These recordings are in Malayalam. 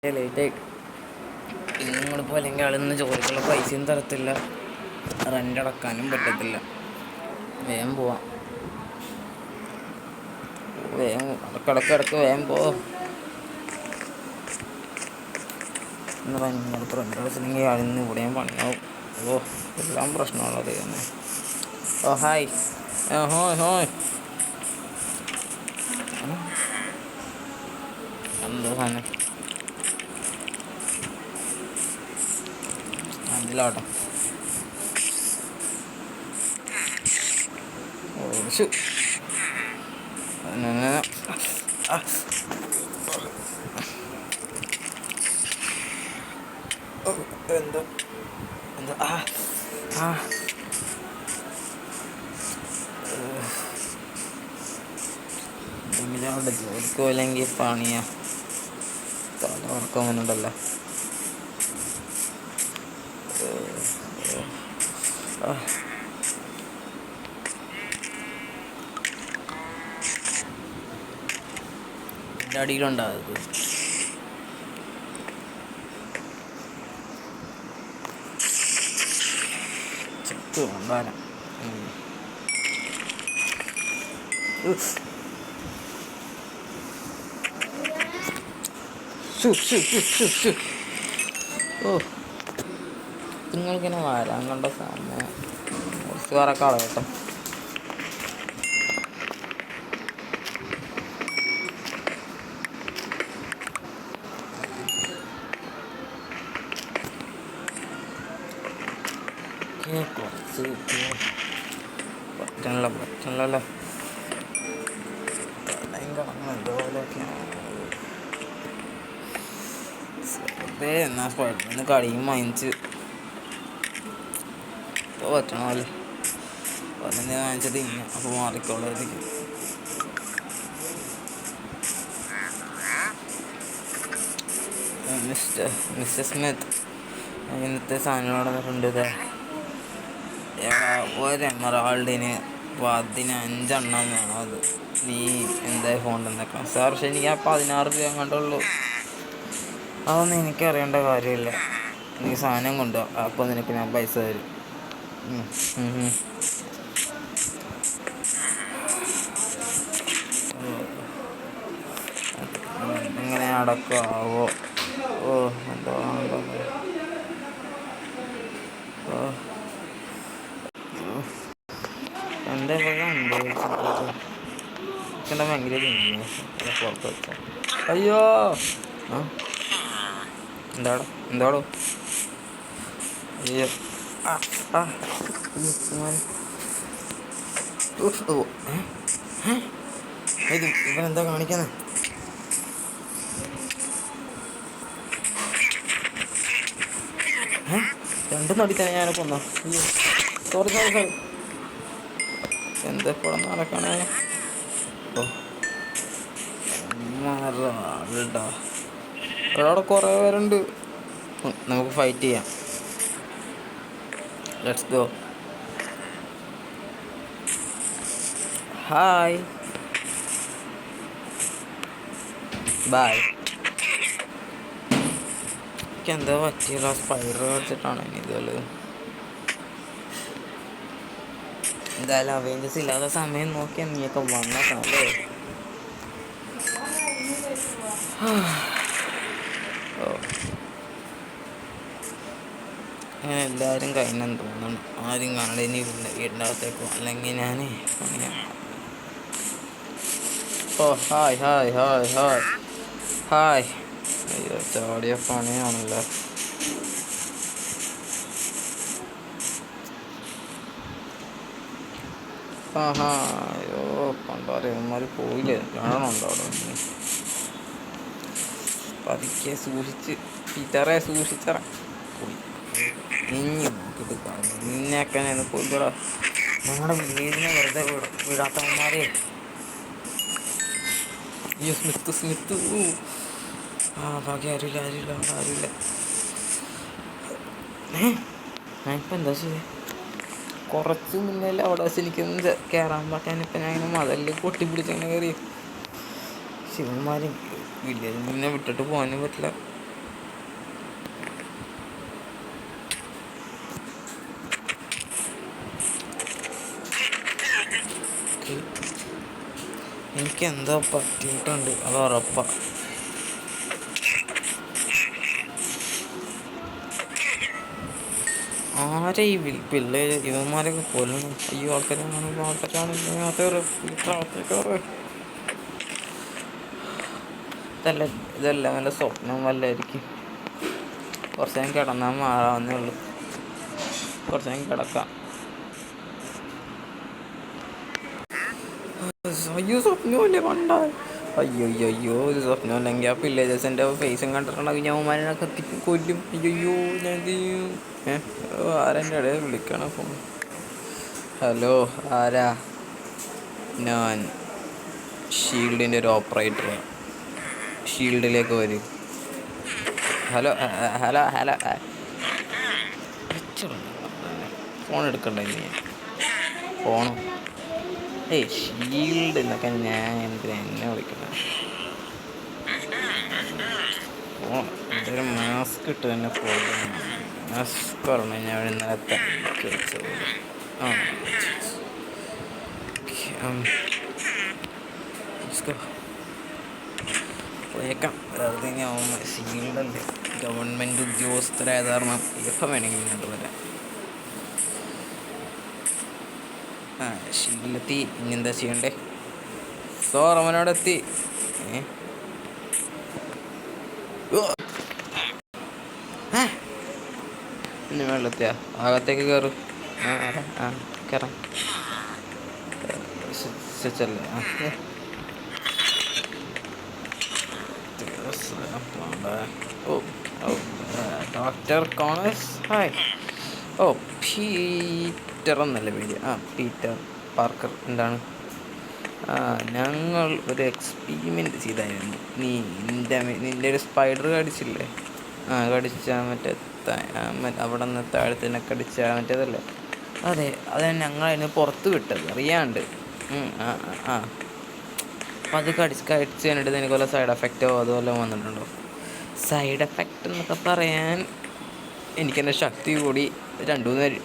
ലേറ്റായി ഇന്നും കൂടെ പോലെങ്കിൽ ആളൊന്നും ജോലിക്കുള്ള പൈസയും തരത്തില്ല, റെൻ്റ് അടക്കാനും പറ്റത്തില്ല. വേഗം പോവാം, വേഗം ഇടക്കിടക്ക് വേഗം പോവാം. റെൻ്റ് അടച്ചില്ലെങ്കിൽ ആളിന്ന് ഇവിടെയും പണിയാവും. ഓ എല്ലാം പ്രശ്നമുള്ളത് തന്നെ. ഓ ഹായ്, ഹോയ് ഹോയ്, എന്തോ സാധനം അതിലോട്ടെ. ഓ എന്തോ എന്തോ അവിടെ ജോലിക്ക് പോയില്ലെങ്കിൽ പണിയാ, തല ഉറക്കം വന്നിട്ടല്ല. എൻ്റെ അടിയിലുണ്ടാകുന്നത് ചെക്ക് കൊണ്ടാനം. ഓ നിങ്ങൾക്കിങ്ങനെ വരാൻ കണ്ട സമയം കുറച്ച് വേറെ കളയട്ടോ. കുറച്ച് പറ്റണല്ലോ ഇതുപോലെയൊക്കെയാണ്. എന്നാ കുഴപ്പമില്ല, കടിയും വാങ്ങിച്ച് ഇപ്പോൾ പറ്റണമല്ലോ. ഒന്നെ വാങ്ങിച്ചത് ഇന്ന അപ്പോൾ മാറിക്കോളായിരിക്കും. മിസ്റ്റർ സ്മിത്ത്, ഇന്നത്തെ സാധനം നടന്നിട്ടുണ്ട്. ഒരു എമറാൾഡിന് 15 വേണം. അത് നീ എന്തായാലും ഫോൺ തന്നേക്കാം സാർ. പക്ഷെ എനിക്ക് ആ 16 രൂപ കണ്ടുള്ളൂ. അതൊന്നും എനിക്കറിയേണ്ട കാര്യമില്ല. നീ സാധനം കൊണ്ടുപോകാം, അപ്പോൾ നിനക്ക് ഞാൻ പൈസ തരും. എങ്ങനെ അടക്കാവോ? ഓ എന്തോ എൻ്റെ ഭയങ്കര പുറത്ത് വെച്ച. അയ്യോ എന്താടോ അയ്യോ ഇത് ഇവനെന്താ കാണിക്കുന്നത്? രണ്ടും നടിത്തന്നെ ഞാനെ കൊന്നോ? അയ്യോ സോറി. എന്തെപ്പോഴും നടക്കണേ. ഓ ആളുണ്ടാ അവിടെ കുറേ പേരുണ്ട്. നമുക്ക് ഫൈറ്റ് ചെയ്യാം. Let's go. Hi bye. എനിക്കെന്താ പറ്റിയില്ല, സ്പൈഡർ വെച്ചിട്ടാണ് ഇനി ഇതുള്ളത്. എന്തായാലും അവെഞ്ചേഴ്സ് ഇല്ലാത്ത സമയം നോക്കിയാൽ നീയൊക്കെ വന്നേക്കണല്ലേ. ഓ അങ്ങനെ എല്ലാവരും കഴിഞ്ഞെന്ന് തോന്നുന്നു. ആരും കാണാതെ ഇനി വീടിൻ്റെ അകത്തേക്കോ അല്ലെങ്കിൽ ഞാൻ പണിയാം. ഓ hi hi hi hi hi. അയ്യോ ചാടിയ പണിയാണല്ലോ. അയ്യോ കണ്ടാലേ ഇവന്മാർ പോയില്ലേ? കാണണുണ്ടോ അവിടെ? പതുക്കെ സൂക്ഷിച്ച് പീറ്ററെ സൂക്ഷിച്ചറ. ഇനി നോക്കിട്ട് കാണും നിന്നെയൊക്കെ കൊല്ലടാ. ഞങ്ങളുടെ വീടിനെ വെറുതെ വിടാത്തവന്മാരെ. അയ്യോ സ്മിത്ത് ബാക്കി ആരുമില്ല. ഞാനിപ്പോൾ എന്താ ചെയ്യുക? കുറച്ച് മുന്നേ അവിടെ വെച്ച് എനിക്കൊന്ന് കയറാൻ പറ്റാനിപ്പോൾ ഞാൻ ഇങ്ങനെ മതലിൽ കൊട്ടിപ്പിടിച്ചങ്ങനെ കയറി. ശിവന്മാരും വില്ലേജിൽ നിന്നെ വിട്ടിട്ട് പോകാനും പറ്റില്ല. എനിക്ക് എന്തോ പറ്റിയിട്ടുണ്ട്, അത് ഉറപ്പാ. ആരെ ഈ പിള്ളേര് ഇവന്മാരൊക്കെ കൊല്ലണം. ഈ ആൾക്കാരാണ് ഇതല്ല നല്ല സ്വപ്നം വല്ലായിരിക്കും. കുറച്ച് നേരം കിടന്നാൽ മാറാവുന്നേ ഉള്ളൂ. കുറച്ച് നേരം കിടക്കാം. അയ്യോ സ്വപ്നമല്ലേ പണ്ട. അയ്യോ ഇത് സ്വപ്നമല്ലെങ്കിൽ ആ പിള്ളേഴ്സിൻ്റെ ഫേസും കണ്ടിട്ടുണ്ടെങ്കിൽ ഞാൻ ഉമ്മാനെ കത്തിക്കും, കൊല്ലും. അയ്യോ ഞാൻ എന്ത് ചെയ്യും? ആരെൻ്റെ ഇടയിൽ വിളിക്കണം ഫോൺ? ഹലോ, ആരാ? ഞാൻ ഷീൽഡിൻ്റെ ഒരു ഓപ്പറേറ്ററാണ്. ഷീൽഡിലേക്ക് വരും. Hello hello hello. ഫോൺ എടുക്കണ്ട ഇനി ഫോണോ? ഷീൽഡ് എന്നൊക്കെ ഞാൻ എന്തിനാ എന്നെ വിളിക്കുന്നത്? എന്തൊരു മാസ്ക് ഇട്ട് തന്നെ പോകുന്നു. മാസ്ക് പറഞ്ഞു ഞാൻ ഇന്നലെ തനിക്ക് വെച്ചത്. പോയേക്കാം. വെറുതെ ഷീൽഡല്ലേ, ഗവൺമെൻറ് ഉദ്യോഗസ്ഥരായത് കാരണം എപ്പം വേണമെങ്കിലും ഇങ്ങോട്ട് വരാം. ഷീൽഡിലെത്തി. ഇനി എന്താ ചെയ്യണ്ടേ? അവനോടെത്തി. ഇനി വെള്ളത്തിയാ അകത്തേക്ക് കയറും. കയറാം. Doctor corners. ഹായ്. പീറ്റർ എന്നല്ല പേര്. Peter Parker. എന്താണ്? ഞങ്ങൾ ഒരു എക്സ്പെരിമെൻ്റ് ചെയ്തായിരുന്നു. നിൻ്റെ ഒരു സ്പൈഡർ കടിച്ചില്ലേ? കടിച്ച മറ്റേ അവിടെ നിന്ന് താഴത്തിനെ കടിച്ച മറ്റേതല്ലേ? അതെ, അത് ഞങ്ങളതിന് പുറത്ത് വിട്ടത് അറിയാണ്ട്. അപ്പം അത് കടിച്ച് കഴിഞ്ഞിട്ട് നിനക്ക് വല്ല സൈഡ് എഫക്റ്റോ അതുപോലെ വന്നിട്ടുണ്ടോ? സൈഡ് എഫക്റ്റ് എന്നൊക്കെ പറയാൻ എനിക്കെൻ്റെ ശക്തി കൂടി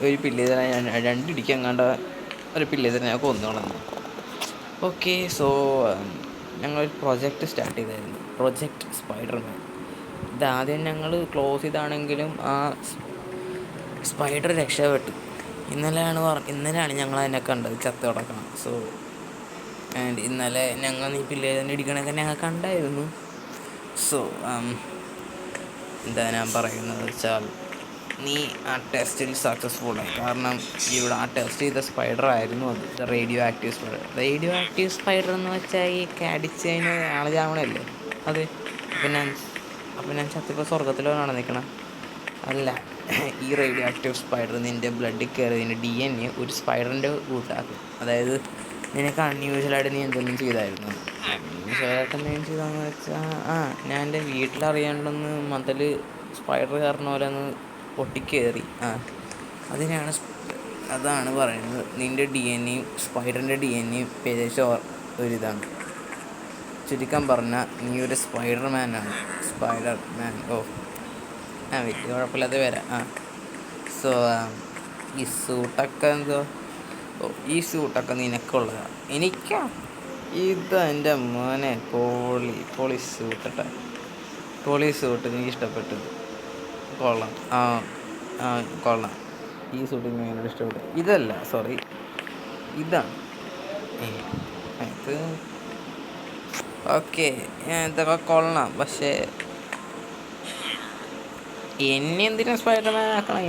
ഒരു പിള്ളേരെ രണ്ടിടിക്കങ്ങാണ്ട ഒരു പിള്ളേരെ ഞാൻ കൊന്നുകളഞ്ഞു. ഓക്കെ, സോ ഞങ്ങളൊരു പ്രൊജക്റ്റ് സ്റ്റാർട്ട് ചെയ്തായിരുന്നു. Project Spiderman. ഇതാദ്യം ഞങ്ങൾ ക്ലോസ് ചെയ്താണെങ്കിലും ആ സ്പൈഡർ രക്ഷപ്പെട്ടു. ഇന്നലെയാണ് ഞങ്ങൾ അതിനെ കണ്ടത് ചത്ത് കിടക്കണം. സോ ആൻഡ് ഇന്നലെ ഞങ്ങൾ ഈ പിള്ളേരെ ഇടിക്കണൊക്കെ ഞങ്ങൾ കണ്ടായിരുന്നു. സോ എന്താ ഞാൻ പറയുന്നത് വെച്ചാൽ, നീ ആ ടെസ്റ്റിൽ സക്സസ്ഫുള്ളായി. കാരണം ഇവിടെ ആ ടെസ്റ്റ് ചെയ്ത സ്പൈഡർ ആയിരുന്നു അത്. Radio active spider. Radio active spider എന്ന് വെച്ചാൽ ഈ കടിച്ചതിന് ആൾ ചാവണല്ലേ? അതെ. അപ്പം ഞാൻ ചത്തിപ്പോൾ സ്വർഗത്തിലാണ് നിൽക്കണം. അല്ല, ഈ റേഡിയോ ആക്റ്റീവ് സ്പൈഡർ നിൻ്റെ ബ്ലഡിൽ കയറി നിൻ്റെ DNA ഒരു സ്പൈഡറിൻ്റെ കൂട്ടാക്കും. അതായത് നിനക്ക് അൺയൂഷ്വലായിട്ട് നീ എന്തെങ്കിലും ചെയ്തായിരുന്നു. അൺയൂഷ്വലായിട്ട് എന്തെങ്കിലും ചെയ്താന്ന് വെച്ചാൽ ഞാൻ എൻ്റെ വീട്ടിലറിയാണ്ടൊന്ന് മതിൽ സ്പൈഡർ കയറുന്ന പോലെ ഒന്ന് പൊട്ടിക്കയറി. അതാണ് പറയുന്നത്. നിൻ്റെ DNA സ്പൈഡറിൻ്റെ DNA ഏകദേശം ഒരിതാണ്. ചുരുക്കം പറഞ്ഞാൽ നീ ഒരു സ്പൈഡർമാനാണ്. സ്പൈഡർമാൻ. വലിയ കുഴപ്പമില്ലാതെ വരാം. സോ ഈ സൂട്ടൊക്കെ ഈ സൂട്ടൊക്കെ നിനക്കുള്ളതാണ്. എനിക്കാ ഇതെൻ്റെ മോനെ പൊളി സൂട്ടട്ടെ. പൊളി സൂട്ട് എനിക്ക് ഇഷ്ടപ്പെട്ടത്. കൊള്ളാം. കൊള്ളാം. ഈ സൂട്ട് എനിക്ക് ഭയങ്കര ഇഷ്ടപ്പെട്ടു. ഇതല്ല, സോറി, ഇതാണ് ഇത്. ഓക്കെ, ഇതൊക്കെ കൊള്ളാം. പക്ഷേ എന്നെ എന്തിനാ സ്പൈഡർമാൻ ആക്കണം?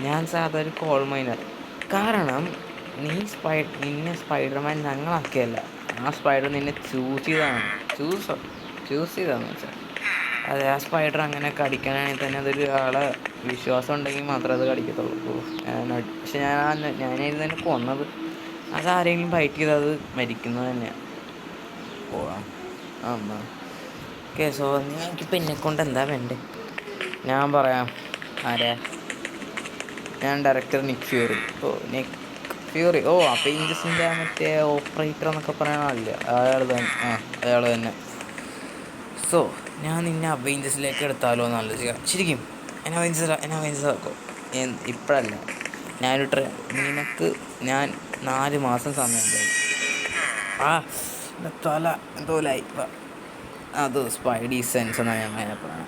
ഞാൻ സാധാരണ ഒരു കോൾ മൈനർ. കാരണം നിന്നെ സ്പൈഡർമാൻ ഞങ്ങളാക്കിയല്ല. ആ സ്പൈഡർ നിന്നെ ചൂസ് ചെയ്താന്ന് വെച്ചാൽ അതെ, ആ സ്പൈഡർ അങ്ങനെ കടിക്കാനാണെങ്കിൽ തന്നെ അതൊരു ആളെ വിശ്വാസം ഉണ്ടെങ്കിൽ മാത്രമേ അത് കടിക്കത്തുള്ളൂ. പക്ഷെ ഞാനായിരുന്നു തന്നെ കൊന്നത്. അതാരെങ്കിലും ഫൈറ്റ് ചെയ്ത് അത് മരിക്കുന്നത് തന്നെയാണ്. ഓക്കെ, സോ എനിക്കിപ്പോൾ എന്നെക്കൊണ്ട് എന്താ വേണ്ടേ? ഞാൻ പറയാം. ഞാൻ ഡയറക്ടർ നിക് ഫ്യൂറി. അവേഞ്ചസിൻ്റെ മറ്റേ ഓപ്പറേറ്റർ എന്നൊക്കെ പറയാനില്ല, അയാൾ തന്നെ. സോ ഞാൻ നിന്നെ അവേഞ്ചസിലേക്ക് എടുത്താലോ എന്ന് ആലോചിക്കുക. ശരിക്കും എന്നെ അവേഞ്ചസ് ആക്കോ? ഇപ്പോഴല്ല, നിനക്ക് ഞാൻ 4 മാസം സമയം തരും. എൻ്റെ തല എന്തോ ലൈപ്പ അത് സ്പൈഡി സെൻസ് എന്നാണ് ഞാൻ അതിനെപ്പോഴാണ്.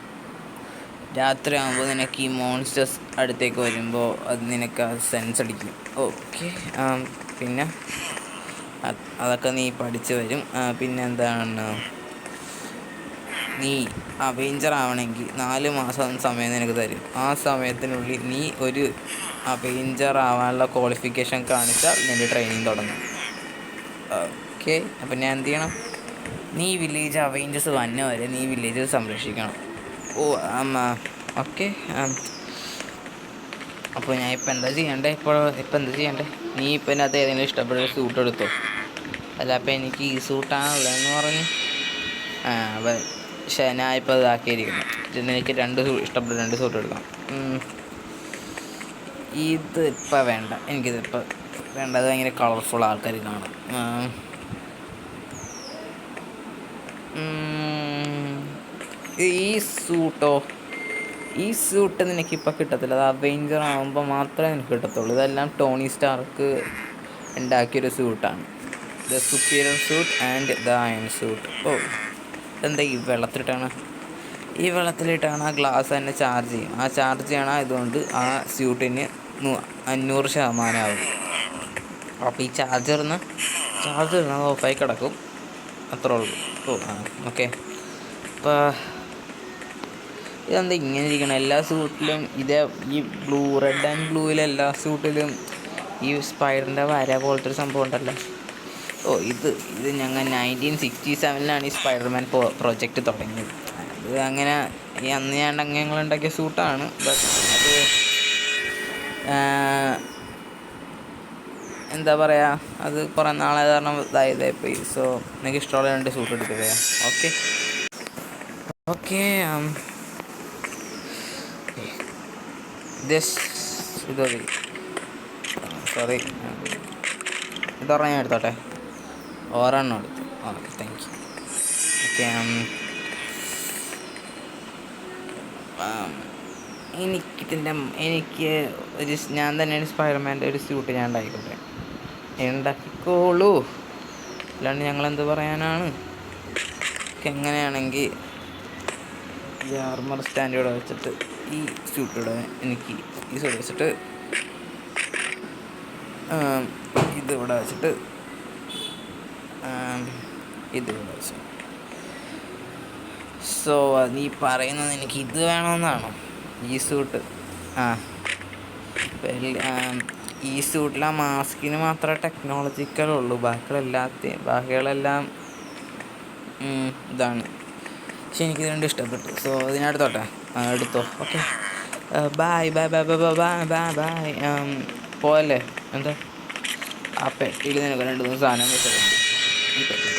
രാത്രി ആകുമ്പോൾ നിനക്ക് ഈ മോൺസ്റ്റേഴ്സ് അടുത്തേക്ക് വരുമ്പോൾ അത് നിനക്ക് ആ സെൻസ് അടിക്കും. ഓക്കെ, പിന്നെ അതൊക്കെ നീ പഠിച്ച് വരും. പിന്നെ എന്താണ്, നീ അവെഞ്ചർ ആവണമെങ്കിൽ 4 മാസം സമയം നിനക്ക് തരും. ആ സമയത്തിനുള്ളിൽ നീ ഒരു അവെഞ്ചർ ആവാനുള്ള ക്വാളിഫിക്കേഷൻ കാണിച്ചാൽ നിൻ്റെ ട്രെയിനിങ് തുടങ്ങും. ഓക്കെ, അപ്പം ഞാൻ എന്ത് ചെയ്യണം? നീ വില്ലേജ് അവെഞ്ചേഴ്സ് വന്ന വരെ നീ വില്ലേജ് സംരക്ഷിക്കണം. ഓക്കെ. അപ്പോൾ ഞാൻ ഇപ്പം എന്താ ചെയ്യണ്ടേ? ഇപ്പം എന്താ ചെയ്യണ്ടേ? നീ ഇപ്പം അതിനകത്ത് ഏതെങ്കിലും ഇഷ്ടപ്പെട്ട സൂട്ട് എടുത്തോ. അല്ല, അപ്പം എനിക്ക് ഈ സൂട്ടാണുള്ളതെന്ന് പറഞ്ഞ് പക്ഷേ ഞാൻ ഇപ്പോൾ ഇതാക്കിയിരിക്കുന്നു. എനിക്ക് ഇഷ്ടപ്പെട്ട 2 സൂട്ട് എടുക്കാം. ഇത് ഇപ്പം വേണ്ട, എനിക്കിതിപ്പോൾ വേണ്ട. അത് ഭയങ്കര കളർഫുൾ ആൾക്കാർ കാണും. ഈ സൂട്ട് നിനക്കിപ്പോൾ കിട്ടത്തില്ല. അത് അവെഞ്ചർ ആകുമ്പോൾ മാത്രമേ നിനക്ക് കിട്ടത്തുള്ളൂ. ഇതെല്ലാം ടോണി സ്റ്റാർക്ക് ഉണ്ടാക്കിയൊരു സൂട്ടാണ്. The superior suit and the iron suit. ഇതെന്താ ഈ വെള്ളത്തിലിട്ടാണ്? ഈ വെള്ളത്തിലിട്ടാണ് ആ ഗ്ലാസ് തന്നെ ചാർജ് ചെയ്യും. ആ ചാർജ് ചെയ്യണം. ഇതുകൊണ്ട് ആ സ്യൂട്ടിന് 500% ആവും. അപ്പോൾ ഈ ചാർജറിന് ഓഫായി കിടക്കും. അത്രേ ഉള്ളൂ. ഓക്കെ. അപ്പോൾ ഇതെന്താ ഇങ്ങനെ ഇരിക്കണം? എല്ലാ സൂട്ടിലും ഈ റെഡ് ആൻഡ് ബ്ലൂവിലെ എല്ലാ സൂട്ടിലും ഈ സ്പൈഡറിൻ്റെ വര പോലത്തെ ഒരു സംഭവം ഉണ്ടല്ലോ. ഇത് ഞങ്ങൾ 1967 ഈ സ്പൈഡർമാൻ പ്രോജക്റ്റ് തുടങ്ങിയത്. അത് അങ്ങനെ അന്ന് ഞാൻ ഞങ്ങളുണ്ടാക്കിയ സൂട്ടാണ്. ബട്ട് അത് എന്താ പറയുക, അത് കുറേ നാളെ കാരണം ഇതായിപ്പോയി. സോ എനിക്ക് ഇഷ്ടമുള്ള 2 സൂട്ട് എടുക്കുക. ഓക്കെ. സോറി, ഇതൊരെണ്ണം ഞാൻ എടുത്തോട്ടെ. ഒരെണ്ണം എടുത്തു. Okay, thank you. ഓക്കെ. എനിക്ക് ഞാൻ തന്നെ ഒരു സ്പൈഡർമാൻ്റെ ഒരു സ്യൂട്ട് ഞാൻ ഉണ്ടാക്കിക്കോളൂ. അല്ലാണ്ട് ഞങ്ങളെന്ത് പറയാനാണ്? എങ്ങനെയാണെങ്കിൽ ഈ ആർമർ സ്റ്റാൻഡ് ഇവിടെ വെച്ചിട്ട് ഈ സ്യൂട്ടിവിടെ എനിക്ക് ഈ സൂട്ട് വെച്ചിട്ട് ഇതിവിടെ വെച്ചിട്ട് ഇതിവിടെ വെച്ചു. സോ നീ പറയുന്നത് എനിക്ക് ഇത് വേണമെന്നാണോ? ഈ സൂട്ട് ഈ സൂട്ടിൽ ആ മാസ്കിന് മാത്രമേ ടെക്നോളജിക്കലുള്ളൂ. ബാക്കികളെല്ലാം ഇതാണ്. പക്ഷെ എനിക്കിത് 2 ഇഷ്ടപ്പെട്ടു. സോ ഇതിനെടുത്തോട്ടെ. എടുത്തോ. Okay, bye bye bye bye bye bye bye. പോയല്ലേ? എന്താ ആ പെട്ടിയിൽ നിനക്ക് 2-3 സാധനം വെച്ചിട്ടുണ്ട്. ഈ പെട്ടി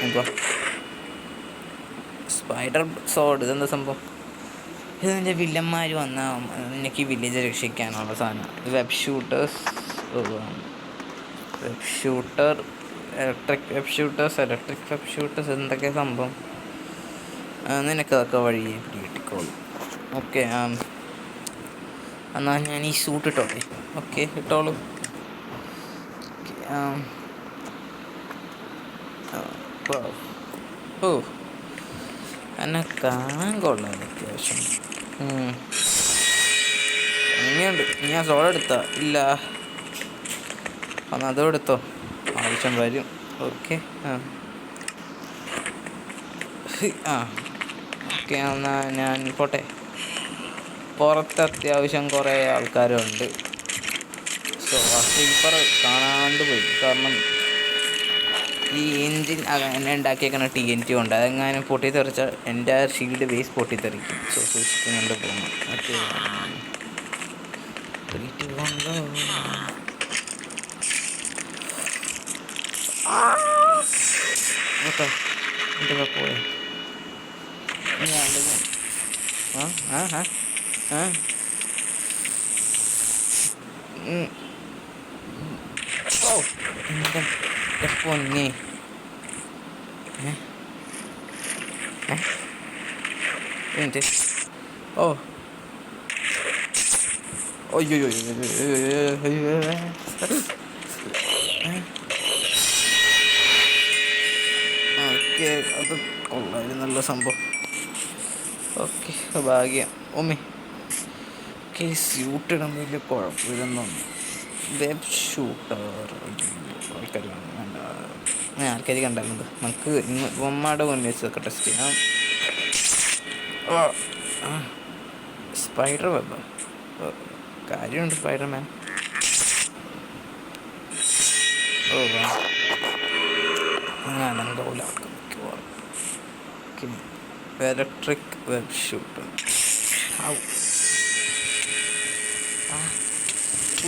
എന്തുവാ? സ്പൈഡർ സോഡ്. ഇതെന്താ സംഭവം? ഇത് നിൻ്റെ വില്ലന്മാർ വന്നാൽ നിനക്ക് ഈ വില്ലേജ് രക്ഷിക്കാനുള്ള സാധനം. Web shooters, electric web shooters എന്തൊക്കെ സംഭവം? നിനക്കതൊക്കെ വഴി കിട്ടിക്കോളും. ഓക്കെ, എന്നാൽ ഞാൻ ഈ സൂട്ട് ഇട്ടോട്ടെ. ഓക്കെ, ഇട്ടോളൂ. എന്നെ കാണാൻ കൊള്ളാം അത്യാവശ്യം. ഇനിയുണ്ട്. ഞാൻ സോഡ എടുത്താ? ഇല്ല. എന്നാൽ അതും എടുത്തോ, ആവശ്യം വരും. ഓക്കെ. ഓക്കെ, എന്നാൽ ഞാൻ പോട്ടെ. പുറത്ത് അത്യാവശ്യം കുറേ ആൾക്കാരുണ്ട്. സോ ആ സ്ലീപ്പർ കാണാണ്ട് പോയി. കാരണം ഈ എൻജിൻ എന്നെ ഉണ്ടാക്കിയേക്കുന്ന TNT ഉണ്ട്. അതെങ്ങാനും പൊട്ടിത്തെറിച്ചാൽ എൻ്റെ ഷീൽഡ് ബേസ് പൊട്ടിത്തെറിക്കും. സോ സൂക്ഷിച്ചുകൊണ്ട് പോകണം. Okay, okay. എന്തൊക്കെ പോയോ? പൊന്നെ. അയ്യോ, ഓക്കെ, അത് കൊള്ളായിരുന്നല്ല സംഭവം. ഓക്കെ, ഭാഗ്യം. ഓമേ ഓക്കെ, സ്യൂട്ട് ഇടാൻ വലിയ കുഴപ്പമില്ലെന്ന് വെബ് ഷൂട്ടർ ആൾക്കാർ വേണ്ട. ആൾക്കാർ കണ്ടായിരുന്നത് നമുക്ക് ഇന്ന് ഒമ്മയുടെ മുന്നിൽ വെച്ചൊക്കെ ടെസ്റ്റ് ചെയ്യാം. സ്പൈഡർ വെബ് കാര്യമുണ്ട്. സ്പൈഡർമാൻ ഞാനെന്തോല ഇലക്ട്രിക് വെബ് ഷൂട്ടർ.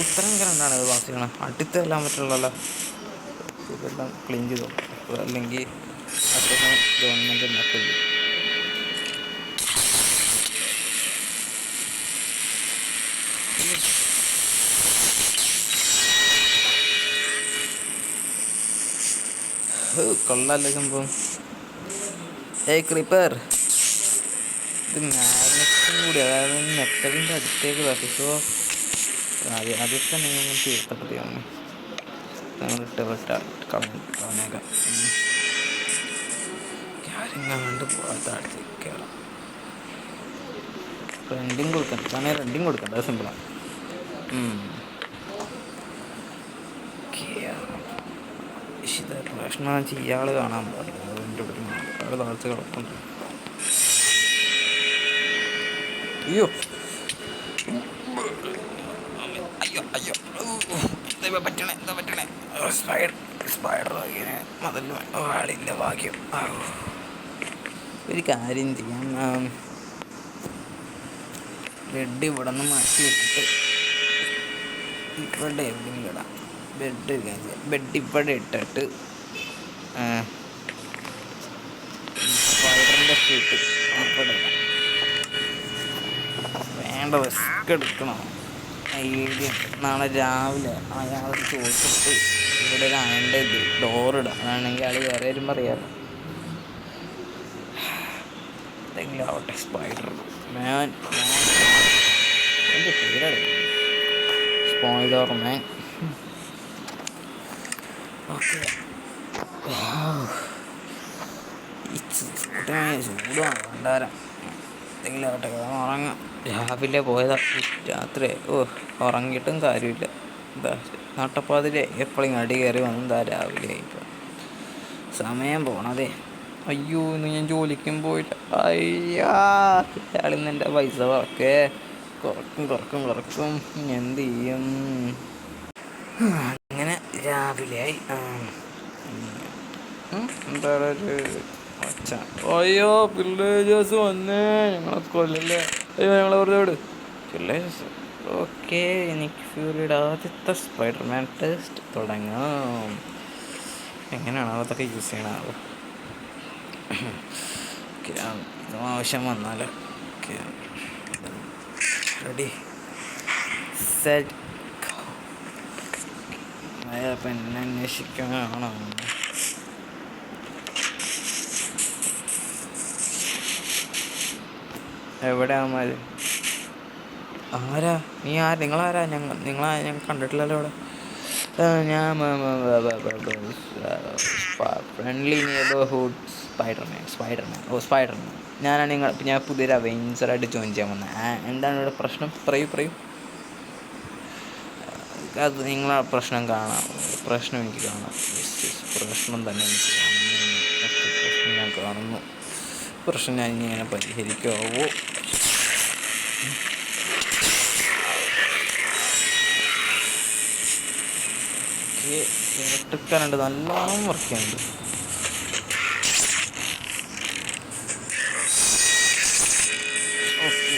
ഉത്തരം കണ്ടാണ് ഇത് പാസ് ചെയ്യണം. അടുത്തെല്ലാം പറ്റുള്ളല്ലോ. ഇതെല്ലാം ക്ലീൻ ചെയ്തോ, അല്ലെങ്കിൽ അത്യാവശ്യം ഗവൺമെൻറ് ഉണ്ടാക്കില്ല. കൊള്ളാല്ലേ സംഭവം. ക്രീപ്പർ ഇത് മാഗ്നറ്റും കൂടി, അതായത് മെറ്റലിൻ്റെ അടുത്തേക്ക് തട്ടിച്ചോ. ആദ്യം തന്നെ ഞങ്ങൾ തീർത്തപ്പതിയാണ് ഞങ്ങൾ കളഞ്ഞേക്കാം. കാര്യങ്ങാണ്ട് പോകാത്ത അടുത്തേക്ക് കയറാം. റെൻഡിങ് കൊടുക്കണ്ട, കാരണം റെൻഡിങ് കൊടുക്കണ്ട, അത് സിമ്പിളാണ്. പ്രശ്നം ഇയാൾ കാണാൻ പാടില്ല. അതിൻ്റെ ഉള്ളിൽ ആൾ താഴ്ച കിടക്കുന്നുണ്ട്. അയ്യോ അയ്യോ അയ്യോ, എന്താ പറ്റണേ? സ്പൈഡർ ഇങ്ങനെ മതല്ല. ആളില്ല, ഭാഗ്യം. ഒരു കാര്യം ചെയ്യാം, ബെഡ് ഇവിടെ നിന്ന് മാറ്റി വെച്ചിട്ട് ഇവിടെ എവിടെയെങ്കിലും ഇടാം. ബെഡ് ഇവിടെ ഇട്ടിട്ട് സ്പൈഡറിൻ്റെ ഷൂട്ട് ഇവിടെ ഇടാം. വേണ്ട, റിസ്ക് എടുക്കണം. ഐഡിയ നാളെ രാവിലെ അയാൾ ചോദിച്ചിട്ട് ഇവിടെ ഒരു അയൻ്റെ ഇത് ഡോറിടാം. അതാണെങ്കിൽ അയാൾ വേറെ വരുമ്പോൾ അറിയാമല്ലോ. എന്തെങ്കിലും ആവട്ടെ. സ്പൈഡർ മാൻ, എൻ്റെ പേരാണ് സ്പൈഡർ മാൻ. ഓക്കെ, ചൂടാണ് ഭണ്ഡാരം. എന്തെങ്കിലും ആവട്ടെ, ഉറങ്ങാം. രാവിലെ പോയതാ, രാത്രി ഉറങ്ങിയിട്ടും കാര്യമില്ല. എന്താ നട്ടപ്പാതിരെ എപ്പോഴും അടി കയറി വന്നെന്താ രാവിലെ ആയിപ്പോൾ സമയം പോണതേ. അയ്യോ, ഇന്ന് ഞാൻ ജോലിക്കും പോയില്ല. അയ്യാ, അയാളിന്ന് എൻ്റെ പൈസ കുറക്കും. എന്ത് ചെയ്യും? അങ്ങനെ രാവിലെ ആയി. എന്താ ഒരു ഒച്ച. അയ്യോ, വില്ലേജേഴ്സ് വന്നേ, ഞങ്ങളെ കൊല്ലല്ലേ. അയ്യോ, ഞങ്ങളെ വെറുതെ വിട്. Villagers okay. എനിക്ക് ഫ്യൂറിയുടെ ആദ്യത്തെ സ്പൈഡർമാൻ ടെസ്റ്റ് തുടങ്ങാം. എങ്ങനെയാണോ അതൊക്കെ യൂസ് ചെയ്യണോ? ആവശ്യം വന്നാൽ റെഡി സെറ്റ്. പിന്നെ അന്വേഷിക്കാനാണോ? എവിടെയാമാര്? ആരാ നീ? നിങ്ങളാരാ? ഞങ്ങൾ കണ്ടിട്ടില്ലല്ലോ ഇവിടെ. ഞാൻ ഫ്രണ്ട്ലി നെയ്ബർഹുഡ് സ്പൈഡർമാൻ. ഞാൻ പുതിയൊരു അവെഞ്ചറായിട്ട് ജോയിൻ ചെയ്യാൻ വന്നത്. എന്താണ് ഇവിടെ പ്രശ്നം? പറയൂ. അത് നിങ്ങളെ പ്രശ്നം കാണാം. പ്രശ്നം എനിക്ക് കാണാം. പ്രശ്നം തന്നെ എനിക്ക് പ്രശ്നം ഞാൻ കാണുന്നു. പ്രശ്നം ഞാൻ ഇനി ഇങ്ങനെ പരിഹരിക്കാവോ? ഇലക്ട്രിക്കാനുണ്ട്, നല്ലോണം വർക്ക് ചെയ്യുന്നുണ്ട്. ഓക്കെ,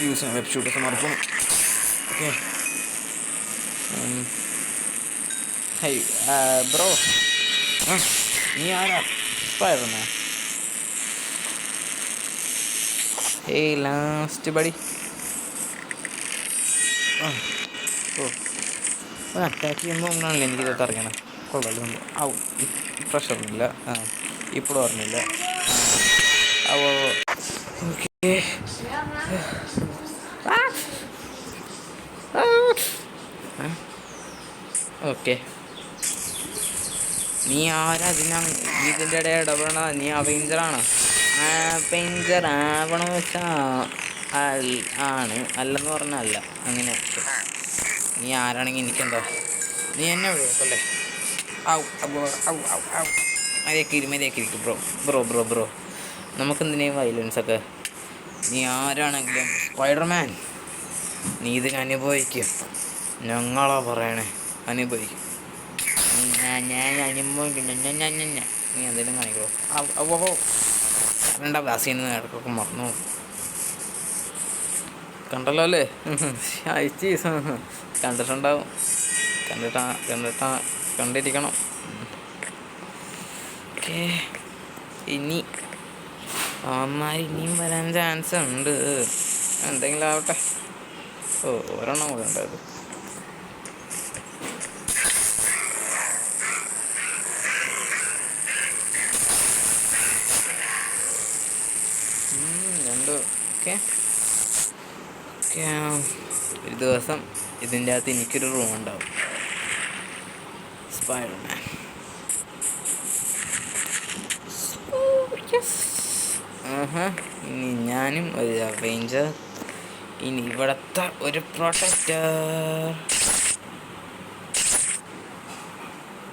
യൂസ് ചെയ്യാൻ വെബ് ഷൂട്ട് സമർപ്പണം. ഓക്കെ, ഹൈ ബ്രോ, നീ ആരാ? Spiderman. Hey last buddy. Attack ചെയ്യുമ്പോൾ ഒന്നാണല്ലോ എനിക്കിതൊക്കെ അറിയണം. കൊള്ളാലോ. പ്രഷറൊന്നുമില്ല. ഇപ്പോഴും ഓർമ്മയില്ല. ഓക്കെ, ഓക്കെ, നീ ആരാ അതിനാണ് ഇതിൻ്റെ ഇടയിൽ ഇടപെടണ? നീ അവെഞ്ചറാണ്. അവെഞ്ചർ ആവണമെന്ന് വെച്ചാൽ ആണ്, അല്ലെന്ന് പറഞ്ഞാൽ അല്ല. അങ്ങനെ നീ ആരാണെങ്കിൽ എനിക്കെന്താ? നീ എന്നെ വിളിക്കല്ലേ? ഔ ഔ ഔ ഔ ഔ മര്യാദക്കിരിക്കും ബ്രോ ബ്രോ ബ്രോ ബ്രോ. നമുക്കെന്തിനേയും വയലൻസൊക്കെ? നീ ആരാണെങ്കിലും സ്പൈഡർമാൻ, നീ ഇതിന് അനുഭവിക്കും. ഞങ്ങളാ പറയണേ, അനുഭവിക്കും. ഞാൻ അനുഭവിക്കുന്നു. നീ എന്തെങ്കിലും കാണിക്കോ? അവ കണ്ട വാസിന്ന് ഇടയ്ക്കൊക്കെ മറന്നു കണ്ടല്ലോ അല്ലേ? അയച്ചീസ് കണ്ടിട്ടുണ്ടാവും. കണ്ടിരിക്കണം. ഓക്കെ, ഇനി ഇനിയും വരാൻ ചാൻസ് ഉണ്ട്. എന്തെങ്കിലും ആവട്ടെ. ഒരെണ്ണം കൂടെ ഉണ്ടായത്. രണ്ട്. ഓക്കെ, ഒരു ദിവസം ഇതിൻ്റെ അകത്ത് എനിക്കൊരു റൂം ഉണ്ടാവും. സ്പൈഡർമാൻ. ഇനി ഞാനും ഒരു അവെഞ്ചർ, ഇനി ഇവിടുത്തെ ഒരു പ്രൊട്ടക്ടർ.